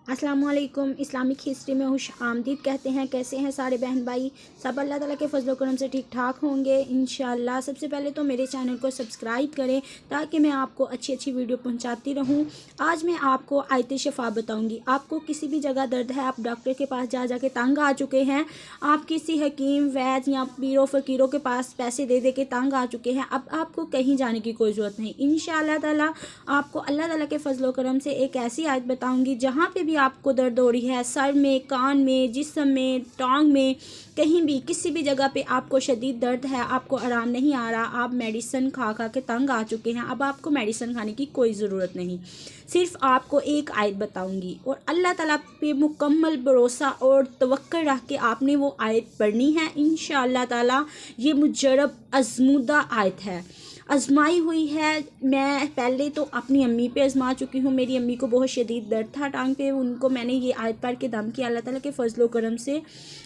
अस्सलाम वालेकुम। Islamic history में खुश आमदीद कहते हैं। कैसे हैं सारे बहन भाई? सब अल्लाह ताला के फजल करम से ठीक ठाक होंगे इंशाअल्लाह। सबसे पहले तो मेरे चैनल को सब्सक्राइब करें ताकि मैं आपको अच्छी अच्छी वीडियो पहुंचाती रहूं। आज मैं आपको आयत शिफा बताऊंगी। आपको किसी भी जगह दर्द है, आप डॉक्टर के पास जा के तंग आ चुके हैं, आप किसी हकीम वैद्य या पीरों फ़कीरों के पास पैसे दे के तंग आ चुके हैं, अब आपको कहीं जाने की कोई ज़रूरत नहीं। इंशाअल्लाह ताला आपको अल्लाह ताला के फजल करम से एक ऐसी आयत बताऊंगी जहाँ पे भी आपको दर्द हो रही है, सर में, कान में, जिस्म में, टांग में, कहीं भी किसी भी जगह पे आपको शदीद दर्द है, आपको आराम नहीं आ रहा, आप मेडिसिन खा के तंग आ चुके हैं, अब आपको मेडिसिन खाने की कोई ज़रूरत नहीं। सिर्फ आपको एक आयत बताऊंगी और अल्लाह ताला पे मुकम्मल भरोसा और तवक्कुल रख के आपने वो आयत पढ़नी है। इंशाअल्लाह ताला ये मुजरब आज़मूदा आयत है, आजमाई हुई है। मैं पहले तो अपनी अम्मी पे आजमा चुकी हूँ। मेरी अम्मी को बहुत शदीद दर्द था टांग पे, उनको मैंने ये आयत पढ़ के दम किया, अल्लाह ताला के फजलो करम से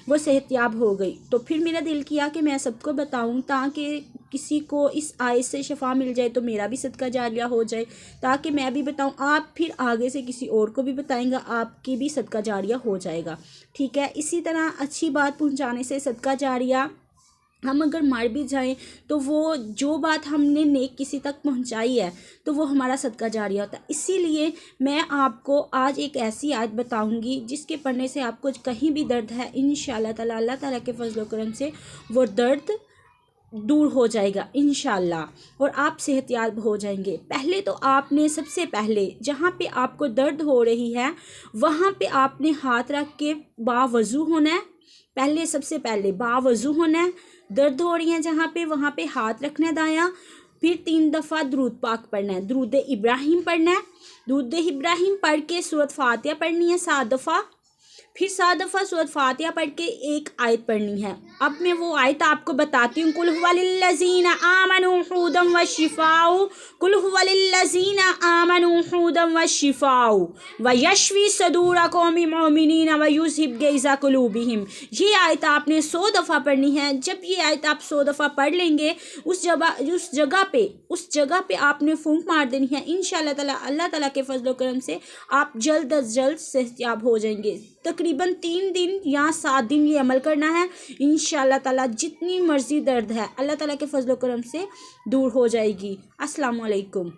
वो सेहतयाब हो गई। तो फिर मेरा दिल किया कि मैं सबको बताऊँ ताकि किसी को इस आयत से शफा मिल जाए, तो मेरा भी सदका जारिया हो जाए, ताकि मैं भी बताऊँ, आप फिर आगे से किसी और को भी बताएंगा, आपकी भी सदका जारिया हो जाएगा। ठीक है, इसी तरह अच्छी बात पहुँचाने से सदका जारिया, हम अगर मर भी जाएं तो वो जो बात हमने नेक किसी तक पहुंचाई है तो वो हमारा सदका जारिया होता है। इसीलिए मैं आपको आज एक ऐसी आयत बताऊंगी जिसके पढ़ने से आपको कहीं भी दर्द है, इंशाअल्लाह ताला अल्लाह ताला के फजल करम से वो दर्द दूर हो जाएगा इंशाअल्लाह और आप सेहतयाब हो जाएंगे। पहले तो आपने सबसे पहले जहाँ पे आपको दर्द हो रही है वहाँ पे आपने हाथ रख के बावज़ू होना है। पहले सबसे पहले बावज़ू होना है। दर्द हो रही है जहाँ पे वहाँ पे हाथ रखना है दायां। फिर 3 दफ़ा दरूद पाक पढ़ना है, दरूद इब्राहिम पढ़ना है। दरूद इब्राहिम पढ़ के सूरत फातिहा पढ़नी है 7 दफ़ा। फिर 7 दफ़ा सूरत फातिहा पढ़ के एक आयत पढ़नी है। अब मैं वो आयत आपको बताती हूँ। कुल हुवलिल्लज़ीना आमनू हुदम व शिफाउ, कुल हुवलिल्लज़ीना आमनू हुदम व शिफाउ व यशवी सदूरा कौमी मोमिनीन व युज़हिब गैज़ा कुलूबिहिम। ये आयत आपने 100 दफ़ा पढ़नी है। जब ये आयत आप 100 दफ़ा पढ़ लेंगे, उस जगह पे आपने फूंक मार देनी है। इंशाअल्लाह ताला अल्लाह ताला के फजल करम से आप जल्द अज जल्द सेहतयाब हो जाएंगे। तकरीबन 3 दिन या 7 दिन ये अमल करना है। इंशाअल्लाह ताला जितनी मर्जी दर्द है अल्लाह ताला के फजल करम से दूर हो जाएगी। अस्सलाम वालेकुम।